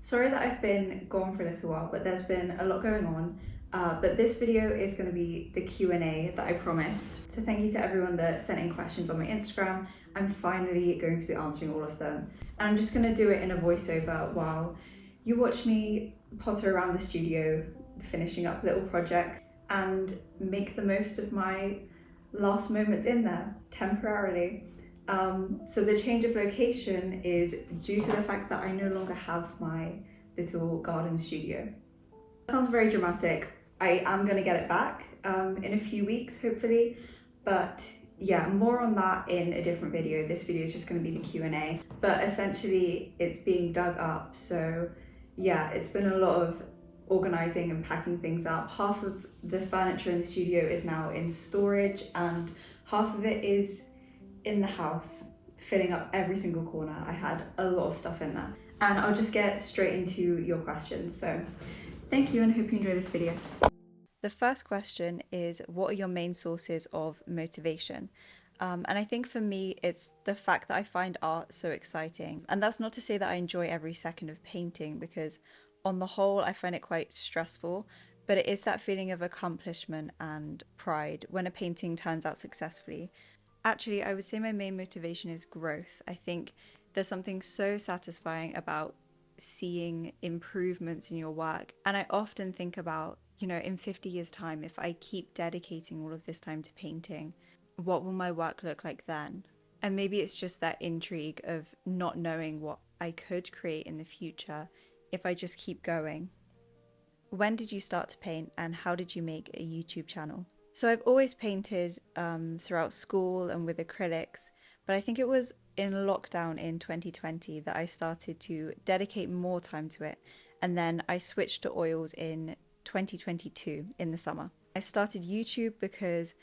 Sorry that I've been gone for a little while, but there's been a lot going on. But this video is going to be the Q&A that I promised. So thank you to everyone that sent in questions on my Instagram. I'm finally going to be answering all of them. And I'm just going to do it in a voiceover while you watch me potter around the studio, finishing up little projects and make the most of my last moments in there temporarily. So the change of location is due to the fact that I no longer have my little garden studio. That sounds very dramatic. I am going to get it back in a few weeks, hopefully. But yeah, more on that in a different video. This video is just going to be the Q&A. But essentially, it's being dug up. So yeah, it's been a lot of organising and packing things up. Half of the furniture in the studio is now in storage and half of it is in the house, filling up every single corner. I had a lot of stuff in there. And I'll just get straight into your questions. So thank you and hope you enjoy this video. The first question is, what are your main sources of motivation? And I think for me, it's the fact that I find art so exciting. And that's not to say that I enjoy every second of painting, because on the whole, I find it quite stressful. But it is that feeling of accomplishment and pride when a painting turns out successfully. Actually, I would say my main motivation is growth. I think there's something so satisfying about seeing improvements in your work. And I often think about, in 50 years' time, if I keep dedicating all of this time to painting, what will my work look like then? And maybe it's just that intrigue of not knowing what I could create in the future if I just keep going. When did you start to paint and how did you make a YouTube channel? So I've always painted throughout school and with acrylics, but I think it was in lockdown in 2020 that I started to dedicate more time to it. And then I switched to oils in 2022 in the summer. I started YouTube because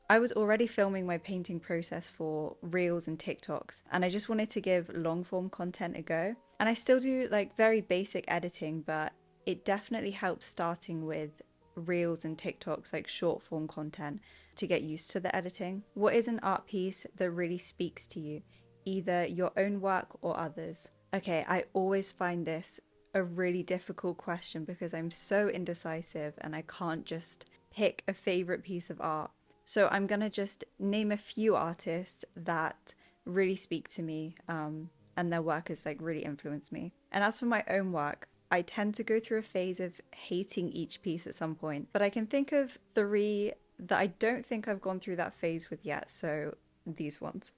I was already filming my painting process for Reels and TikToks, and I just wanted to give long form content a go. And I still do very basic editing, but it definitely helps starting with Reels and TikToks, like short form content, to get used to the editing. What is an art piece that really speaks to you, either your own work or others? Okay, I always find this a really difficult question because I'm so indecisive and I can't just pick a favorite piece of art. So I'm gonna just name a few artists that really speak to me and their work has really influenced me. And as for my own work, I tend to go through a phase of hating each piece at some point, but I can think of 3 that I don't think I've gone through that phase with yet, so these ones.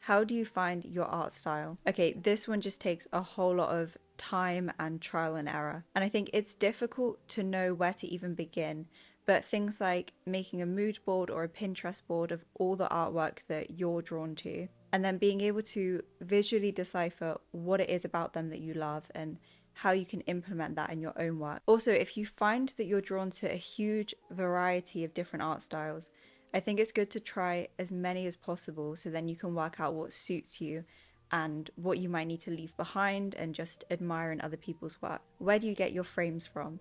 How do you find your art style? Okay, this one just takes a whole lot of time and trial and error, and I think it's difficult to know where to even begin, but things like making a mood board or a Pinterest board of all the artwork that you're drawn to, and then being able to visually decipher what it is about them that you love and how you can implement that in your own work. Also, if you find that you're drawn to a huge variety of different art styles, I think it's good to try as many as possible so then you can work out what suits you and what you might need to leave behind and just admire in other people's work. Where do you get your frames from?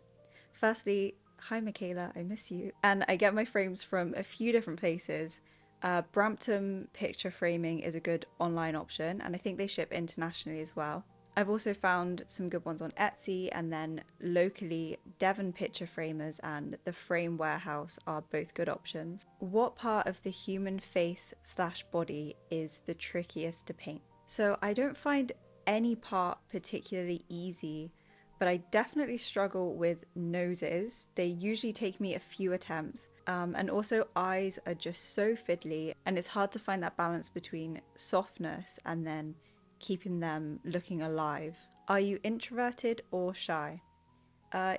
Firstly, hi Michaela, I miss you. And I get my frames from a few different places. Brampton Picture Framing is a good online option, and I think they ship internationally as well. I've also found some good ones on Etsy, and then locally, Devon Picture Framers and the Frame Warehouse are both good options. What part of the human face/body is the trickiest to paint? So I don't find any part particularly easy, but I definitely struggle with noses. They usually take me a few attempts. And also eyes are just so fiddly, and it's hard to find that balance between softness and then keeping them looking alive. Are you introverted or shy?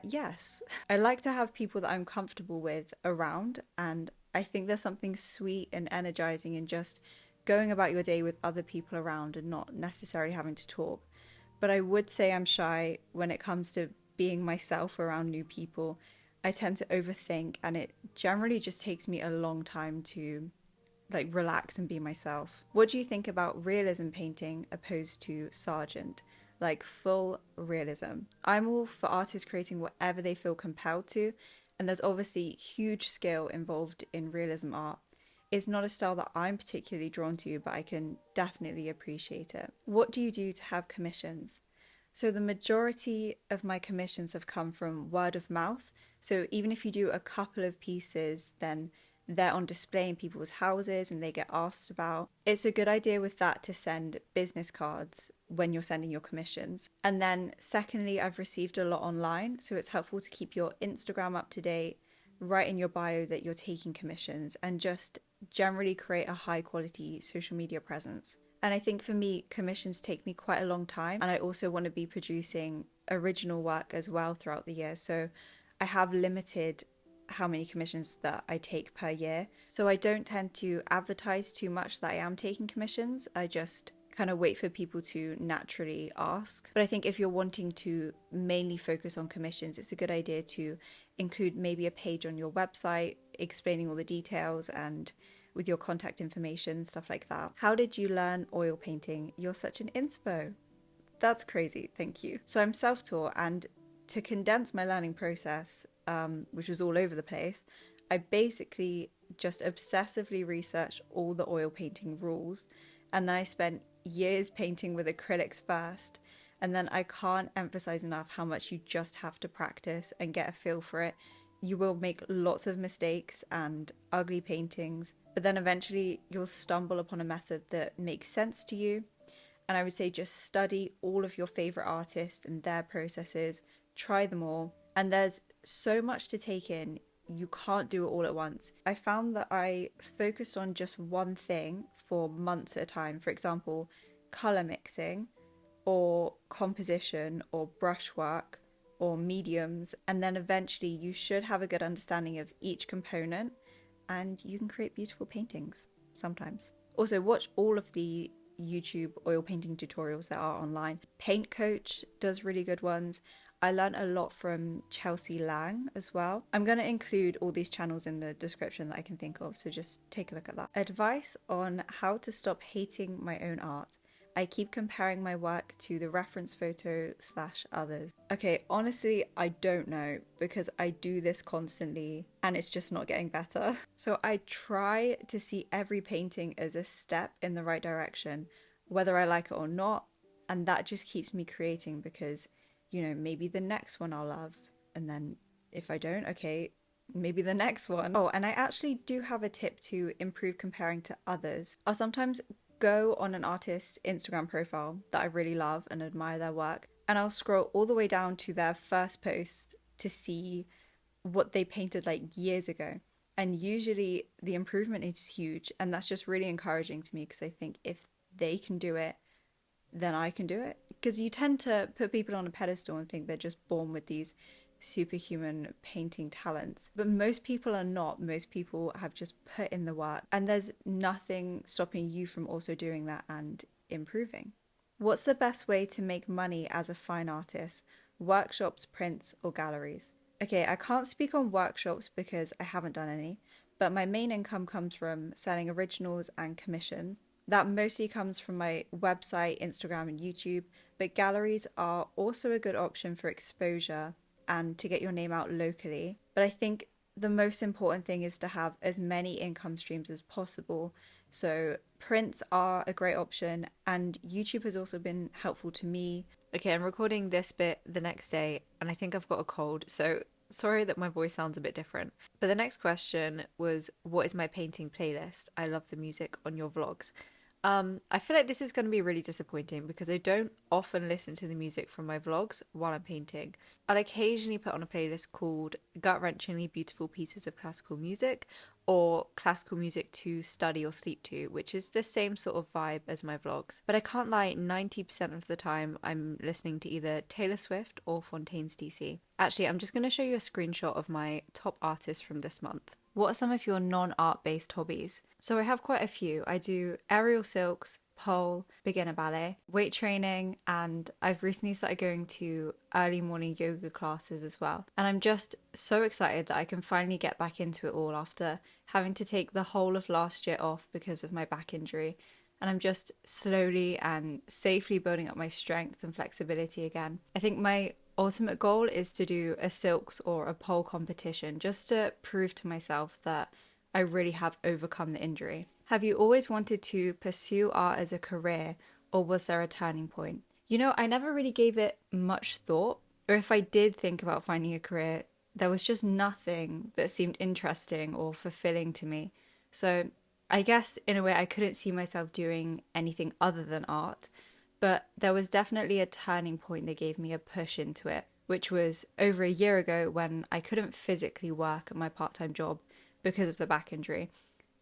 Yes. I like to have people that I'm comfortable with around, and I think there's something sweet and energizing in just going about your day with other people around and not necessarily having to talk. But I would say I'm shy when it comes to being myself around new people. I tend to overthink, and it generally just takes me a long time to relax and be myself. What do you think about realism painting opposed to Sargent, full realism? I'm all for artists creating whatever they feel compelled to, and there's obviously huge skill involved in realism art. It's not a style that I'm particularly drawn to, but I can definitely appreciate it. What do you do to have commissions? So the majority of my commissions have come from word of mouth. So even if you do a couple of pieces, then they're on display in people's houses and they get asked about. It's a good idea with that to send business cards when you're sending your commissions. And then secondly, I've received a lot online, so it's helpful to keep your Instagram up to date, write in your bio that you're taking commissions, and just generally create a high quality social media presence. And I think for me, commissions take me quite a long time, and I also want to be producing original work as well throughout the year. So I have limited how many commissions that I take per year. So I don't tend to advertise too much that I am taking commissions. I just kind of wait for people to naturally ask. But I think if you're wanting to mainly focus on commissions, it's a good idea to include maybe a page on your website explaining all the details and with your contact information, stuff like that. How did you learn oil painting? You're such an inspo. That's crazy, thank you. So I'm self-taught, and to condense my learning process, which was all over the place, I basically just obsessively researched all the oil painting rules, and then I spent years painting with acrylics first, and then I can't emphasize enough how much you just have to practice and get a feel for it. You will make lots of mistakes and ugly paintings, but then eventually you'll stumble upon a method that makes sense to you. And I would say just study all of your favorite artists and their processes, try them all. And there's so much to take in, you can't do it all at once. I found that I focused on just one thing for months at a time. For example, color mixing or composition or brushwork or mediums, and then eventually you should have a good understanding of each component and you can create beautiful paintings sometimes. Also, watch all of the YouTube oil painting tutorials that are online. Paint Coach does really good ones. I learned a lot from Chelsea Lang as well. I'm going to include all these channels in the description that I can think of, so just take a look at that. Advice on how to stop hating my own art. I keep comparing my work to the reference photo / others. Okay, honestly, I don't know, because I do this constantly and it's just not getting better. So I try to see every painting as a step in the right direction, whether I like it or not. And that just keeps me creating, because, you know, maybe the next one I'll love. And then if I don't, okay, maybe the next one. Oh, and I actually do have a tip to improve comparing to others. I'll sometimes go on an artist's Instagram profile that I really love and admire their work, and I'll scroll all the way down to their first post to see what they painted like years ago. And usually the improvement is huge, and that's just really encouraging to me, because I think if they can do it, then I can do it. Because you tend to put people on a pedestal and think they're just born with these superhuman painting talents, but most people are not. Most people have just put in the work, and there's nothing stopping you from also doing that and improving. What's the best way to make money as a fine artist? Workshops, prints, or galleries? Okay, I can't speak on workshops because I haven't done any, but my main income comes from selling originals and commissions. That mostly comes from my website, Instagram, and YouTube, but galleries are also a good option for exposure and to get your name out locally. But I think the most important thing is to have as many income streams as possible. So prints are a great option, and YouTube has also been helpful to me. Okay, I'm recording this bit the next day, and I think I've got a cold, so sorry that my voice sounds a bit different. But the next question was, what is my painting playlist? I love the music on your vlogs. I feel like this is going to be really disappointing, because I don't often listen to the music from my vlogs while I'm painting. I'll occasionally put on a playlist called Gut-Wrenchingly Beautiful Pieces of Classical Music, or Classical Music to Study or Sleep to, which is the same sort of vibe as my vlogs. But I can't lie, 90% of the time I'm listening to either Taylor Swift or Fontaine's DC. Actually, I'm just going to show you a screenshot of my top artists from this month. What are some of your non-art based hobbies? So I have quite a few. I do aerial silks, pole, beginner ballet, weight training, and I've recently started going to early morning yoga classes as well. And I'm just so excited that I can finally get back into it all after having to take the whole of last year off because of my back injury. And I'm just slowly and safely building up my strength and flexibility again. I think my ultimate goal is to do a silks or a pole competition, just to prove to myself that I really have overcome the injury. Have you always wanted to pursue art as a career, or was there a turning point? You know, I never really gave it much thought, or if I did think about finding a career, there was just nothing that seemed interesting or fulfilling to me. So I guess in a way I couldn't see myself doing anything other than art, but there was definitely a turning point that gave me a push into it, which was over a year ago when I couldn't physically work at my part time job because of the back injury.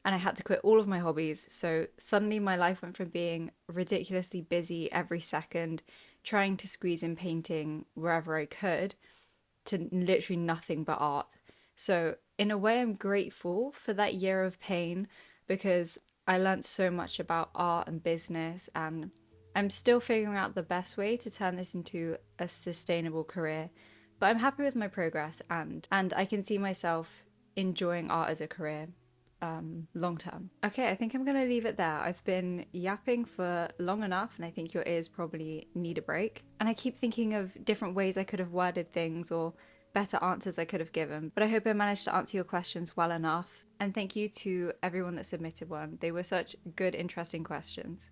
And I had to quit all of my hobbies. So suddenly my life went from being ridiculously busy every second, trying to squeeze in painting wherever I could, to literally nothing but art. So, in a way, I'm grateful for that year of pain because I learned so much about art and business, and I'm still figuring out the best way to turn this into a sustainable career. But I'm happy with my progress, and I can see myself enjoying art as a career long term. Okay, I think I'm going to leave it there. I've been yapping for long enough, and I think your ears probably need a break. And I keep thinking of different ways I could have worded things or better answers I could have given, but I hope I managed to answer your questions well enough. And thank you to everyone that submitted one. They were such good, interesting questions.